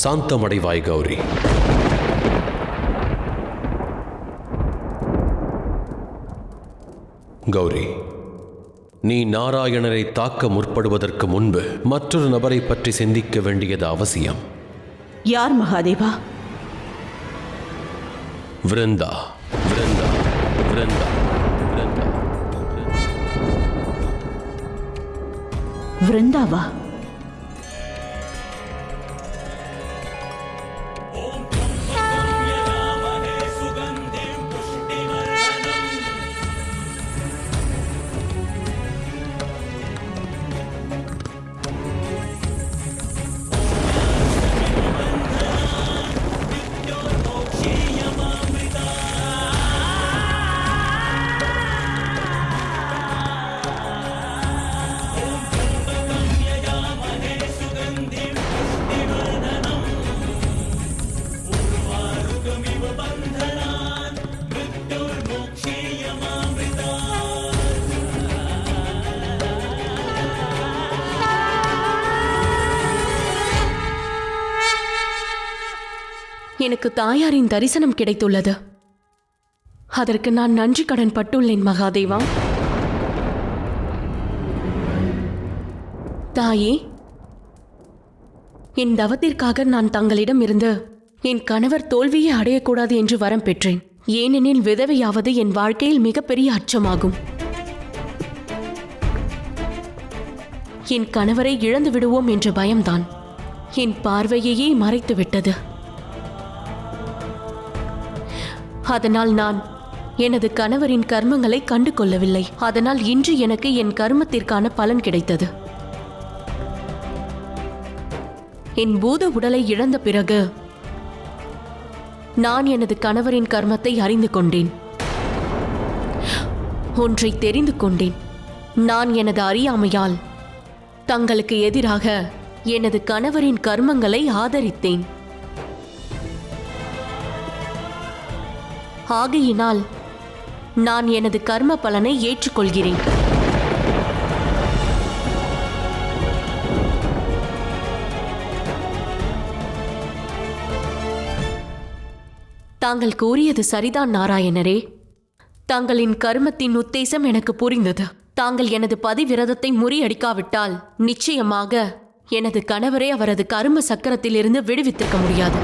சாந்தமடைவாய் கௌரி. கௌரி, நீ நாராயணரை தாக்க முற்படுவதற்கு முன்பு மற்றொரு நபரை பற்றி சிந்திக்க வேண்டியது அவசியம். யார் மகாதேவா? விருந்தா. விருந்தா விருந்தா விருந்தா விருந்தாவா? எனக்கு தாயாரின் தரிசனம் கிடைத்துள்ளது. அதற்கு நான் நன்றி கடன் பட்டுள்ளேன் மகாதேவா. தாயே, என் தவத்திற்காக நான் தங்களிடம் இருந்து என் கணவர் தோல்வியை அடையக்கூடாது என்று வரம் பெற்றேன். ஏனெனில் விதவையாவது என் வாழ்க்கையில் மிகப்பெரிய அச்சமாகும். என் கணவரை இழந்து விடுவோம் என்ற பயம்தான் என் பார்வையையே மறைத்துவிட்டது. அதனால் நான் எனது கணவரின் கர்மங்களை கண்டு கொள்ளவில்லை. அதனால் இன்று எனக்கு என் கர்மத்திற்கான பலன் கிடைத்தது. என் பூத உடலை இழந்த பிறகு நான் எனது கணவரின் கர்மத்தை அறிந்து கொண்டேன். ஒன்றை தெரிந்து கொண்டேன். நான் எனது அறியாமையால் தங்களுக்கு எதிராக எனது கணவரின் கர்மங்களை ஆதரித்தேன். ஆகையினால் நான் எனது கர்ம பலனை ஏற்றுக்கொள்கிறேன். தாங்கள் கூறியது சரிதான் நாராயணரே. தாங்களின் கர்மத்தின் உத்தேசம் எனக்கு புரிந்தது. தாங்கள் எனது பதிவிரதத்தை முறியடிக்காவிட்டால் நிச்சயமாக எனது கணவரை அவரது கர்ம சக்கரத்திலிருந்து விடுவித்திருக்க முடியாது.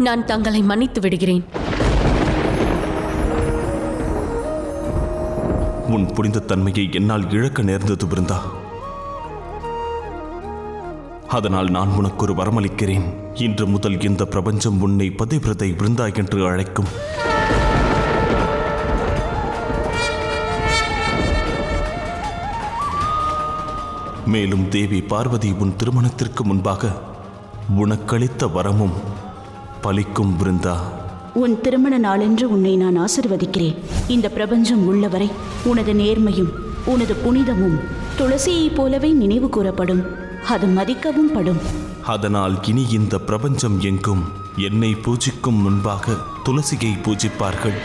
நான் தங்களை மன்னித்து விடுகிறேன். உன் புனித தன்மையை என்னால் இழக்க நேர்ந்தது பிருந்தா. அதனால் நான் உனக்கு ஒரு வரமளிக்கிறேன். இன்று முதல் இந்த பிரபஞ்சம் உன்னை பதிவிரதை பிருந்தா என்று அழைக்கும். மேலும் தேவி பார்வதி உன் திருமணத்திற்கு முன்பாக உனக்களித்த வரமும் பலிக்கும் பிருந்தா. உன் திருமண நாளென்று உன்னை நான் ஆசிர்வதிக்கிறேன். இந்த பிரபஞ்சம் உள்ளவரை உனது நேர்மையும் உனது புனிதமும் துளசியைப் போலவே நினைவு கூறப்படும். அது மதிக்கவும் படும். அதனால் இனி இந்த பிரபஞ்சம் எங்கும் என்னை பூஜிக்கும் முன்பாக துளசியை பூஜிப்பார்கள்.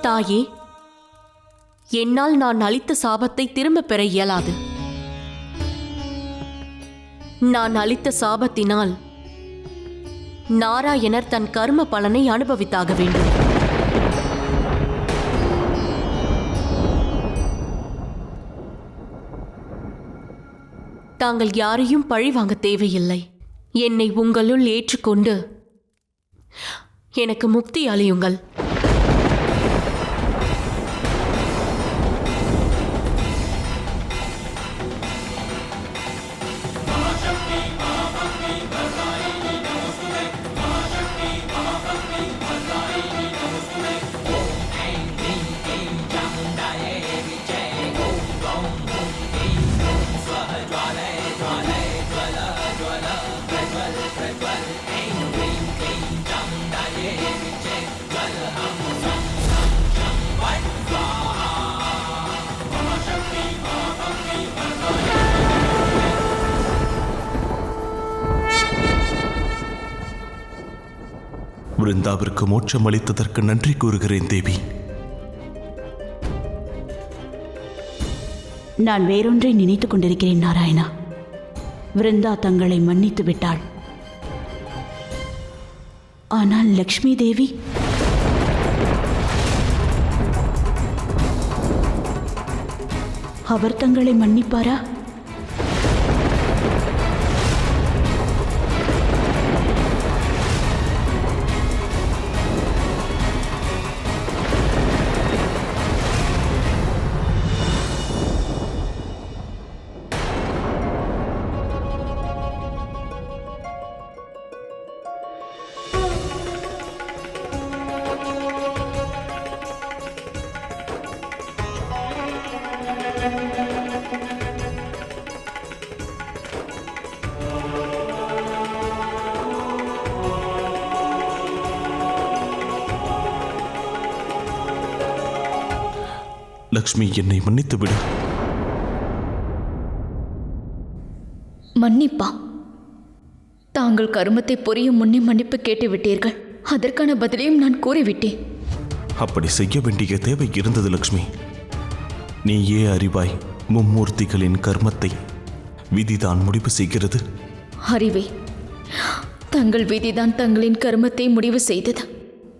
தாயே, என்னால் நான் அளித்த சாபத்தை திரும்பப் பெற இயலாது. நான் அளித்த சாபத்தினால் நாராயணர் தன் கர்ம பலனை அனுபவித்தாக வேண்டும். தாங்கள் யாரையும் பழிவாங்க தேவையில்லை. என்னை உங்களுள் ஏற்றுக்கொண்டு எனக்கு முக்தி அளியுங்கள். விருந்தாவிற்கு மோட்சம் அளித்ததற்கு நன்றி கூறுகிறேன் தேவி. நான் வேறொன்றை நினைத்துக் கொண்டிருக்கிறேன் நாராயணா. விருந்தா தங்களை மன்னித்து விட்டாள். ஆனால் லக்ஷ்மி தேவி அவர் தங்களை மன்னிப்பாரா? லக்ஷ்மி, என்னை மன்னித்து விடு. மன்னிப்பா? தாங்கள் கருமத்தை புரியும் முன்னே மன்னிப்பு கேட்டு விட்டீர்கள். அதற்கான பதிலையும் நான் கூறிவிட்டேன். அப்படி செய்ய வேண்டிய தேவை இருந்தது லக்ஷ்மி. நீயே அறிவாய், மும்மூர்த்திகளின் கர்மத்தை விதிதான் முடிவு செய்கிறது. அறிவே, தங்கள் விதிதான் தங்களின் கர்மத்தை முடிவு செய்தது.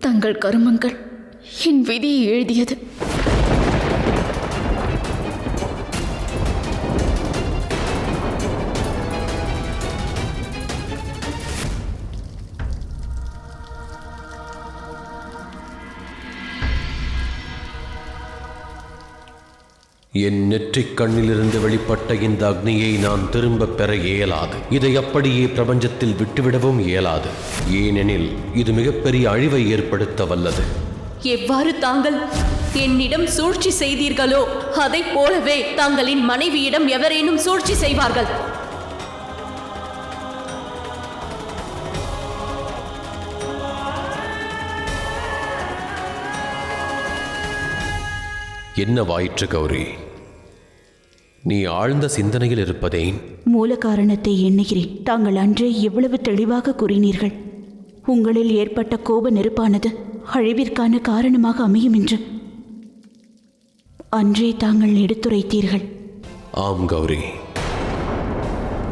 தங்கள் கர்மங்கள் என் விதியை எழுதியது. என் நெற்றிக் கண்ணிலிருந்து வெளிப்பட்ட இந்த அக்னியை நான் திரும்பப் பெற இயலாது. இதை அப்படியே பிரபஞ்சத்தில் விட்டுவிடவும் இயலாது. ஏனெனில் இது மிகப்பெரிய அழிவை ஏற்படுத்த வல்லது. எவ்வாறு தாங்கள் என்னிடம் சூழ்ச்சி செய்தீர்களோ அதைப் போலவே தாங்களின் மனைவியிடம் எவரேனும் சூழ்ச்சி செய்வார்கள். என்னவாயிற்று கௌரி? நீ ஆழ்ந்த சிந்தனையில் இருப்பதேன்? மூல காரணத்தை எண்ணுகிறேன். தாங்கள் அன்றே எவ்வளவு தெளிவாக கூறினீர்கள். உங்களில் ஏற்பட்ட கோப நெருப்பானது அழிவிற்கான காரணமாக அமையும் என்று அன்றே தாங்கள் எடுத்துரைத்தீர்கள். ஆம் கௌரி,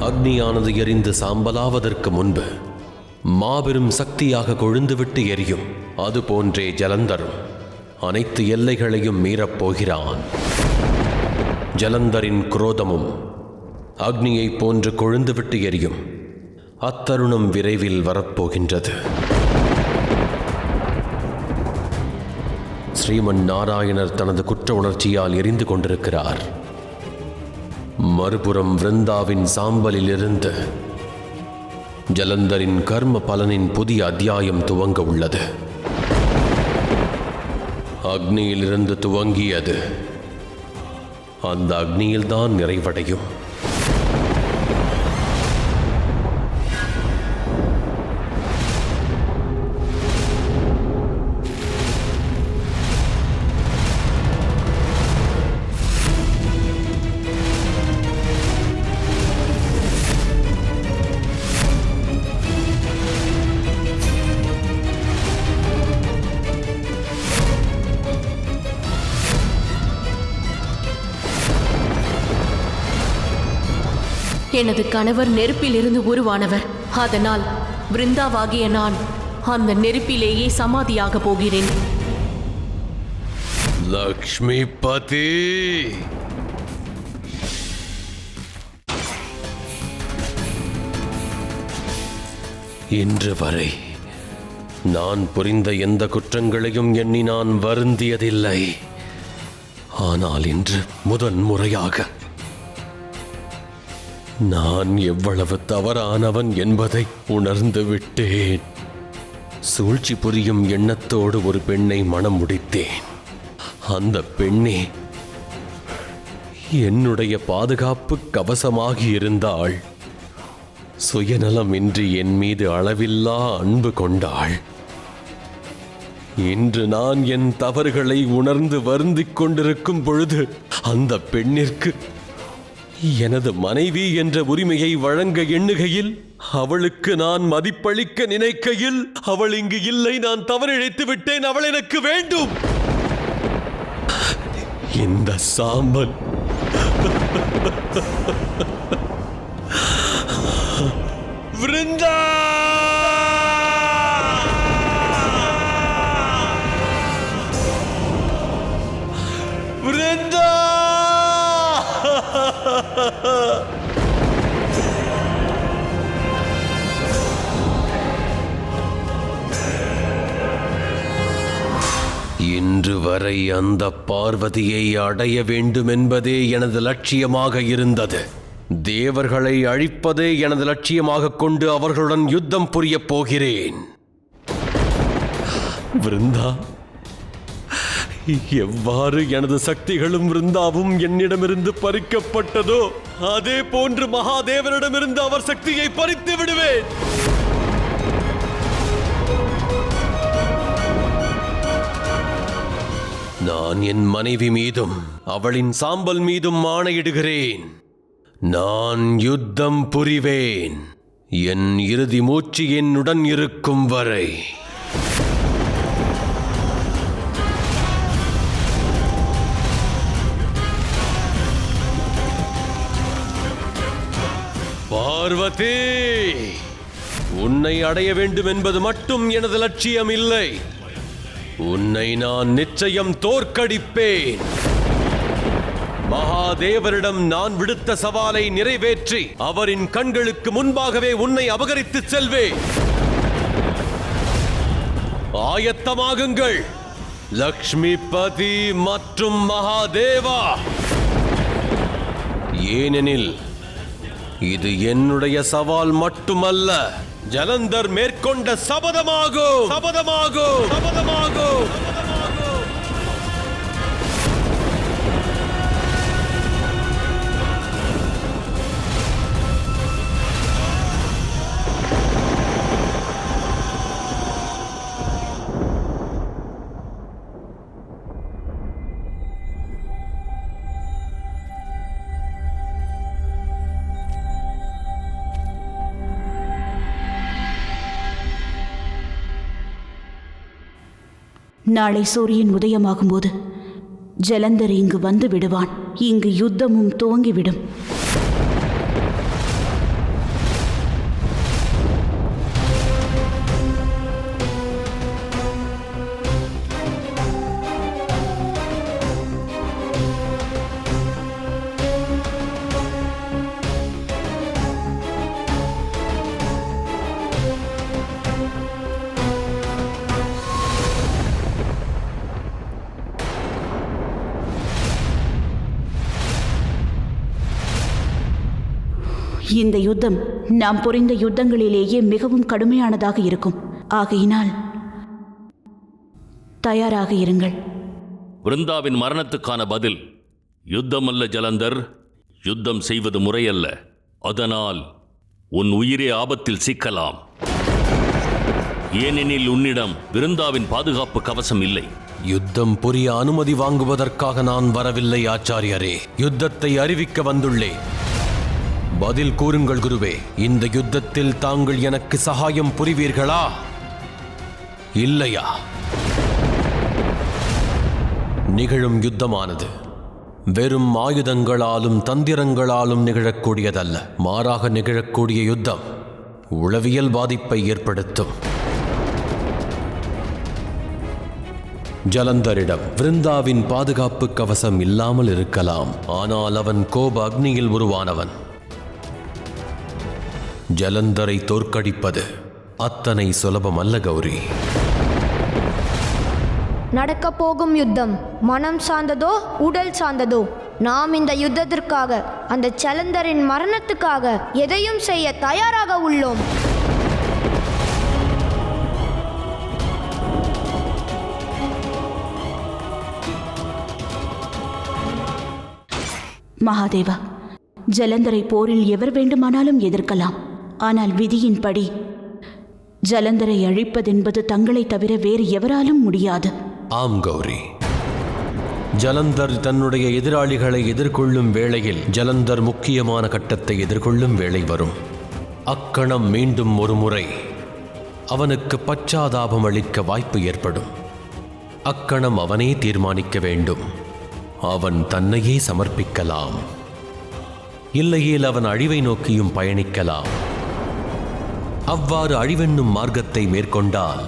அக்னியானது எரிந்து சாம்பலாவதற்கு முன்பு மாபெரும் சக்தியாக கொழுந்துவிட்டு எரியும். அதுபோன்றே ஜலந்தரும் அனைத்து எல்லைகளையும் மீறப்போகிறான். ஜலந்தரின் குரோதமும் அக்னியைப் போன்று கொழுந்துவிட்டு எரியும். அத்தருணம் விரைவில் வரப்போகின்றது. ஸ்ரீமன் நாராயணர் தனது குற்ற உணர்ச்சியால் எரிந்து கொண்டிருக்கிறார். மறுபுறம் விருந்தாவின் சாம்பலிலிருந்து ஜலந்தரின் கர்ம பலனின் புதிய அத்தியாயம் துவங்க உள்ளது. அக்னியிலிருந்து துவங்கியது அந்த அக்னியில்தான் நிறைவடையும். எனது கணவர் நெருப்பிலிருந்து உருவானவர். அதனால் விருந்தாவாகிய நான் அந்த நெருப்பிலேயே சமாதியாக போகிறேன். லக்ஷ்மிபதி, இன்று வரை நான் புரிந்த எந்த குற்றங்களையும் எண்ணி நான் வருந்தியதில்லை. ஆனால் இன்று முதன்முறையாக நான் எவ்வளவு தவறானவன் என்பதை உணர்ந்து விட்டேன். சூழ்ச்சி புரியும் எண்ணத்தோடு ஒரு பெண்ணை மணம் முடித்தேன். அந்த பெண்ணே என்னுடைய பாதுகாப்பு கவசமாகி இருந்தாள். சுயநலமின்றி என் மீது அளவில்லா அன்பு கொண்டாள். இன்று நான் என் தவறுகளை உணர்ந்து வருந்திக் கொண்டிருக்கும் பொழுது அந்த பெண்ணிற்கு எனது மனைவி என்ற உரிமையை வழங்க எண்ணுகையில் அவளுக்கு நான் மதிப்பளிக்க நினைக்கையில் அவள் இங்கு இல்லை. நான் தவறிழைத்து விட்டேன். அவள் எனக்கு வேண்டும். இந்த சாம்பல் விருந்தா! விருந்தா! இன்று வரை அந்த பார்வதியை அடைய வேண்டும் என்பதே எனது லட்சியமாக இருந்தது. தேவர்களை அழிப்பதே எனது லட்சியமாக கொண்டு அவர்களுடன் யுத்தம் புரியப் போகிறேன். விருந்தா, எவ்வாறு எனது சக்திகளும் விருந்தாவும் என்னிடமிருந்து பறிக்கப்பட்டதோ அதே போன்று மகாதேவரிடமிருந்து அவர் சக்தியை பறித்து விடுவேன். நான் என் மனைவி மீதும் அவளின் சாம்பல் மீதும் ஆணையிடுகிறேன். நான் யுத்தம் புரிவேன். என் இறுதி மூச்சு என்னுடன் இருக்கும் வரை. பார்வதி, உன்னை அடைய வேண்டும் என்பது மட்டும் எனது லட்சியம் இல்லை. உன்னை நான் நிச்சயம் தோற்கடிப்பேன். மகாதேவரிடம் நான் விடுத்த சவாலை நிறைவேற்றி அவரின் கண்களுக்கு முன்பாகவே உன்னை அபகரித்து செல்வேன். ஆயத்தமாகுங்கள் லக்ஷ்மிபதி மற்றும் மகாதேவா. ஏனெனில் இது என்னுடைய சவால் மட்டுமல்ல, ஜலந்தர் மேற்கொண்ட சபதமாகும். சபதமாகும். சபதமாகும். நாளை சூரியன் உதயமாகும்போது ஜலந்தர் இங்கு வந்து விடுவான். இங்கு யுத்தமும் துவங்கிவிடும். இந்த யுத்தம் நாம் புரிந்த யுத்தங்களிலேயே மிகவும் கடுமையானதாக இருக்கும். ஆகையினால் தயாராக இருங்கள். விருந்தாவின் மரணத்துக்கான பதில் யுத்தம் அல்ல ஜலந்தர். யுத்தம் செய்வது முறையல்ல. அதனால் உன் உயிரே ஆபத்தில் சிக்கலாம். ஏனெனில் உன்னிடம் விருந்தாவின் பாதுகாப்பு கவசம் இல்லை. யுத்தம் புரிய அனுமதி வாங்குவதற்காக நான் வரவில்லை ஆச்சாரியரே. யுத்தத்தை அறிவிக்க வந்துள்ளேன். பதில் கூறுங்கள் குருவே. இந்த யுத்தத்தில் தாங்கள் எனக்கு சகாயம் புரிவீர்களா இல்லையா? நிகழும் யுத்தமானது வெறும் ஆயுதங்களாலும் தந்திரங்களாலும் நிகழக்கூடியதல்ல. மாறாக நிகழக்கூடிய யுத்தம் உளவியல் பாதிப்பை ஏற்படுத்தும். ஜலந்தரிடம் விருந்தாவின் பாதுகாப்பு கவசம் இல்லாமல் இருக்கலாம். ஆனால் அவன் கோப அக்னியில் உருவானவன். ஜலந்தரை தோற்கடிப்பது அத்தனை சுலபமல்ல கௌரி. நடக்கப் போகும் யுத்தம் மனம் சார்ந்ததோ உடல் சார்ந்ததோ, நாம் இந்த யுத்தத்திற்காக, அந்த ஜலந்தரின் மரணத்துக்காக எதையும் செய்ய தயாராக உள்ளோம். மகாதேவா, ஜலந்தரை போரில் எவர் வேண்டுமானாலும் எதிர்க்கலாம். ஆனால் விதியின்படி ஜலந்தரை அழிப்பதென்பது தங்களை தவிர வேறு எவராலும் முடியாது. ஆம் கௌரி. ஜலந்தர் தன்னுடைய எதிராளிகளை எதிர்கொள்ளும் வேளையில் ஜலந்தர் முக்கியமான கட்டத்தை எதிர்கொள்ளும் வேளை வரும். அக்கணம் மீண்டும் ஒரு முறை அவனுக்கு பச்சாதாபம் அளிக்க வாய்ப்பு ஏற்படும். அக்கணம் அவனே தீர்மானிக்க வேண்டும். அவன் தன்னையே சமர்ப்பிக்கலாம், இல்லையேல் அவன் அழிவை நோக்கியும் பயணிக்கலாம். அவ்வாறு அழிவென்னும் மார்க்கத்தை மேற்கொண்டால்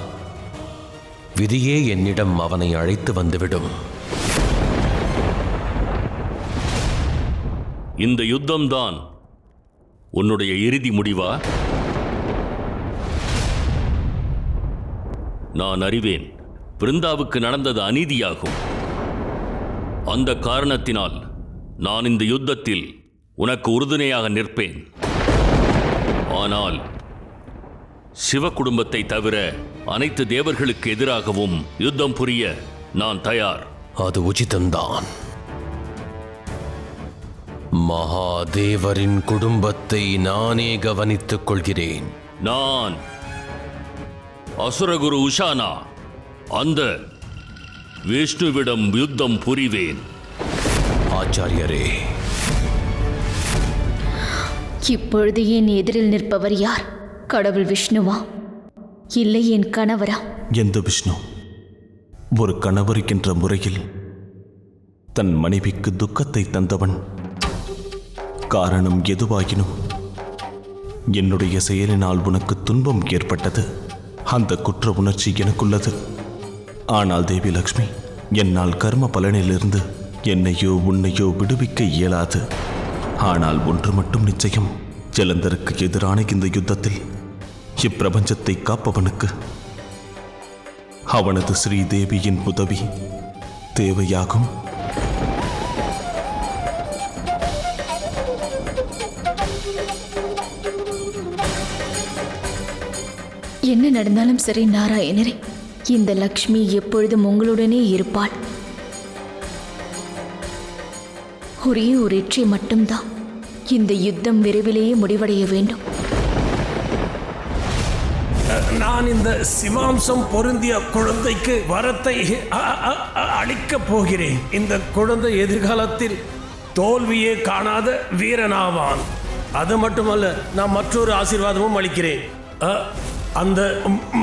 விதியே என்னிடம் அவனை அழைத்து வந்துவிடும். இந்த யுத்தம்தான் உன்னுடைய இறுதி முடிவா? நான் அறிவேன், பிருந்தாவுக்கு நடந்தது அநீதியாகும். அந்த காரணத்தினால் நான் இந்த யுத்தத்தில் உனக்கு உறுதுணையாக நிற்பேன். ஆனால் சிவ குடும்பத்தை தவிர அனைத்து தேவர்களுக்கு எதிராகவும் யுத்தம் புரிய நான் தயார். அது உச்சிதம்தான். மகாதேவரின் குடும்பத்தை நானே கவனித்துக் கொள்கிறேன். நான் அசுரகுரு உஷானா அந்த விஷ்ணுவிடம் யுத்தம் புரிவேன். ஆச்சாரியரே, இப்பொழுது என் எதிரில் நிற்பவர் யார்? கடவுள் விஷ்ணுவா, இல்லை என் கணவரா? எந்த விஷ்ணு? ஒரு கணவர் என்ற முறையில் தன் மனைவிக்கு துக்கத்தை தந்தவன். காரணம் எதுவாயினும் என்னுடைய செயலினால் உனக்கு துன்பம் ஏற்பட்டது. அந்த குற்ற உணர்ச்சி எனக்குள்ளது. ஆனால் தேவி லக்ஷ்மி, என்னால் கர்ம பலனிலிருந்து என்னையோ உன்னையோ விடுவிக்க இயலாது. ஆனால் ஒன்று மட்டும் நிச்சயம், ஜலந்தருக்கு எதிரான இந்த யுத்தத்தில் இப்பிரபஞ்சத்தை காப்பவனுக்கு அவனது ஸ்ரீதேவியின் உதவி தேவையாகும். என்ன நடந்தாலும் சரி நாராயணரே, இந்த லக்ஷ்மி எப்பொழுதும் உங்களுடனே இருப்பாள். ஒரே ஒரு இச்சை மட்டும்தான், இந்த யுத்தம் விரைவிலேயே முடிவடைய வேண்டும். நான் இந்த சிவாம்சம் பொருந்திய குழந்தைக்கு வரத்தை அளிக்கப் போகிறேன். இந்த குழந்தை எதிர்காலத்தில் தோல்வியே காணாத வீரனாவான். அது மட்டுமல்ல, நான் மற்றொரு ஆசீர்வாதமும் அளிக்கிறேன். அந்த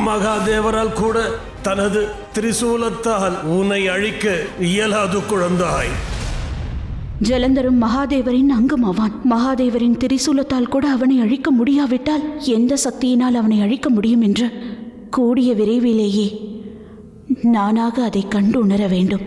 மகாதேவரால் கூட தனது திரிசூலத்தால் உன்னை அழிக்க இயலாது குழந்தாய். ஜலந்தரும் மகாதேவரின் அங்கமாவான். மகாதேவரின் திரிசூலத்தால் கூட அவனை அழிக்க முடியாவிட்டால் எந்த சக்தியினால் அவனை அழிக்க முடியும் என்று கூடிய விரைவிலேயே நானாக அதை கண்டு உணர வேண்டும்.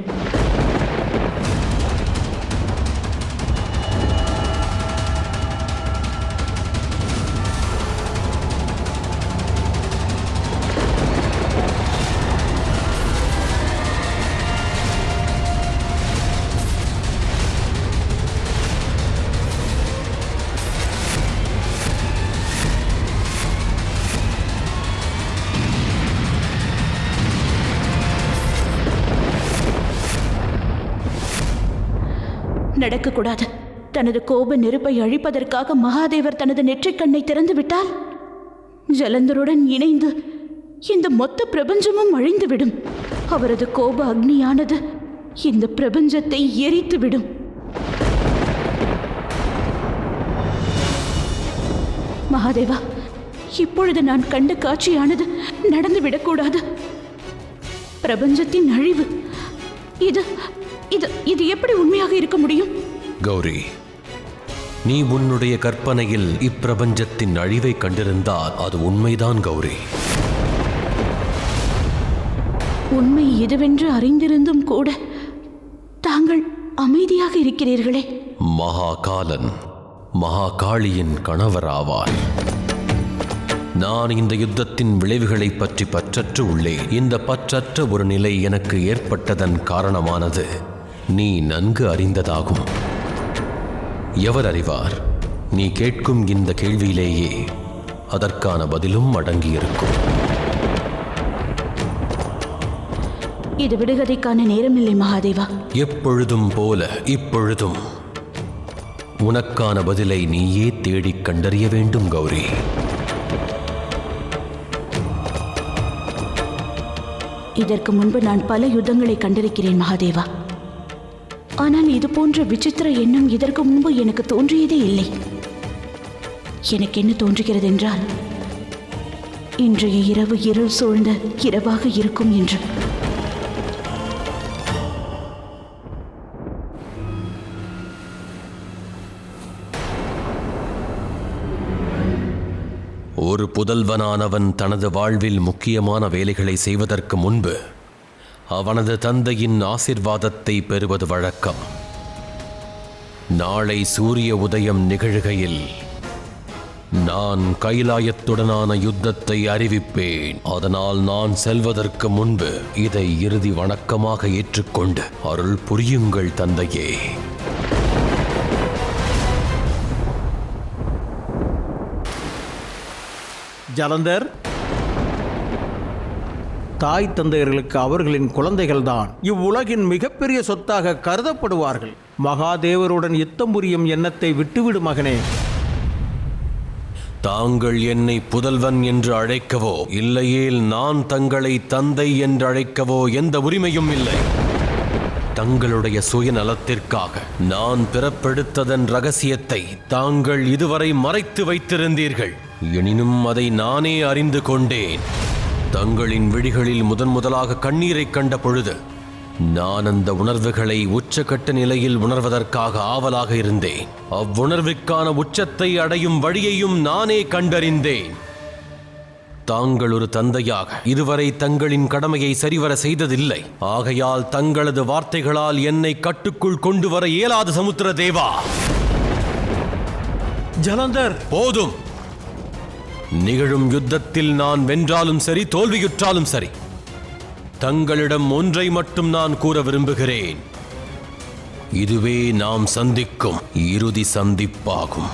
நடக்கக்கூடாது. தனது கோப நெருப்பை அழிப்பதற்காக மகாதேவர் தனது நெற்றிக்கண்ணை திறந்து விட்டால் ஜலந்தருடன் இணைந்து இந்த மொத்த பிரபஞ்சமும் அழிந்துவிடும். அவரது கோப அக்னியானது இந்த பிரபஞ்சத்தை எரித்துவிடும். மகாதேவா, இப்பொழுது நான் கண்ட காட்சியானது நடந்துவிடக்கூடாது. பிரபஞ்சத்தின் அழிவு, இது இது இது எப்படி உண்மையாக இருக்க முடியும்? கௌரி, நீ உன்னுடைய கற்பனையில் இப்பிரபஞ்சத்தின் அழிவை கண்டிருந்தால் அது உண்மைதான் கௌரி. உண்மை இதுவென்று அறிந்திருந்தும் கூட தாங்கள் அமைதியாக இருக்கிறீர்களே. மகாகாலன் மகாகாளியின் கணவராவார். நான் இந்த யுத்தத்தின் விளைவுகளை பற்றி பற்றற்று உள்ளேன். இந்த பற்றற்ற ஒரு நிலை எனக்கு ஏற்பட்டதன் காரணமானது நீ நன்கு அறிந்ததாகும். எவர் அறிவார், நீ கேட்கும் இந்த கேள்வியிலேயே அதற்கான பதிலும் அடங்கியிருக்கும். இது விடுகதைக்கான நேரமில்லை மகாதேவா. எப்பொழுதும் போல இப்பொழுதும் உனக்கான பதிலை நீயே தேடிக் கண்டறிய வேண்டும் கௌரி. இதற்கு முன்பு நான் பல யுத்தங்களை கண்டிருக்கிறேன் மகாதேவா. ஆனால் இது போன்ற விசித்திர எண்ணம் இதற்கு முன்பு எனக்கு தோன்றியதே இல்லை. எனக்கு என்ன தோன்றுகிறது என்றால், இன்றைய இரவு இருள் சூழ்ந்த இரவாக இருக்கும் என்று. ஒரு புதல்வனானவன் தனது வாழ்வில் முக்கியமான வேலைகளை செய்வதற்கு முன்பு அவனது தந்தையின் ஆசிர்வாதத்தை பெறுவது வழக்கம். நாளை சூரிய உதயம் நிகழ்கையில் நான் கைலாயத்துடனான யுத்தத்தை அறிவிப்பேன். அதனால் நான் செல்வதற்கு முன்பு இதை இறுதி வணக்கமாக ஏற்றுக்கொண்டு அருள் புரியுங்கள் தந்தையே. ஜலந்தர், தாய் தந்தையர்களுக்கு அவர்களின் குழந்தைகள்தான் இவ்வுலகின் மிகப்பெரிய சொத்தாக கருதப்படுவார்கள். மகாதேவருடன் யுத்தம் புரியும் எண்ணத்தை விட்டுவிடு மகனே. தாங்கள் என்னை புதல்வன் என்று அழைக்கவோ இல்லையேல் நான் தங்களை தந்தை என்று அழைக்கவோ எந்த உரிமையும் இல்லை. தங்களுடைய சுயநலத்திற்காக நான் பிறப்பெடுத்ததன் ரகசியத்தை தாங்கள் இதுவரை மறைத்து வைத்திருந்தீர்கள். எனினும் அதை நானே அறிந்து கொண்டேன். தங்களின் விழிகளில் முதலாக கண்ணீரை கண்ட பொழுது நான் அந்த உணர்வுகளை உச்சக்கட்ட நிலையில் உணர்வதற்காக ஆவலாக இருந்தேன். அவ்வுணர்வுக்கான உச்சத்தை அடையும் வழியையும் நானே கண்டறிந்தேன். தாங்கள் ஒரு தந்தையாக இதுவரை தங்களின் கடமையை சரிவர செய்ததில்லை. ஆகையால் தங்களது வார்த்தைகளால் என்னை கட்டுக்குள் கொண்டு வர இயலாது சமுத்திர தேவா. ஜலந்தர், போதும். நிகழும் யுத்தத்தில் நான் வென்றாலும் சரி, தோல்வியுற்றாலும் சரி, தங்களிடம் ஒன்றை மட்டும் நான் கூற விரும்புகிறேன். இதுவே நாம் சந்திக்கும் இறுதி சந்திப்பாகும்.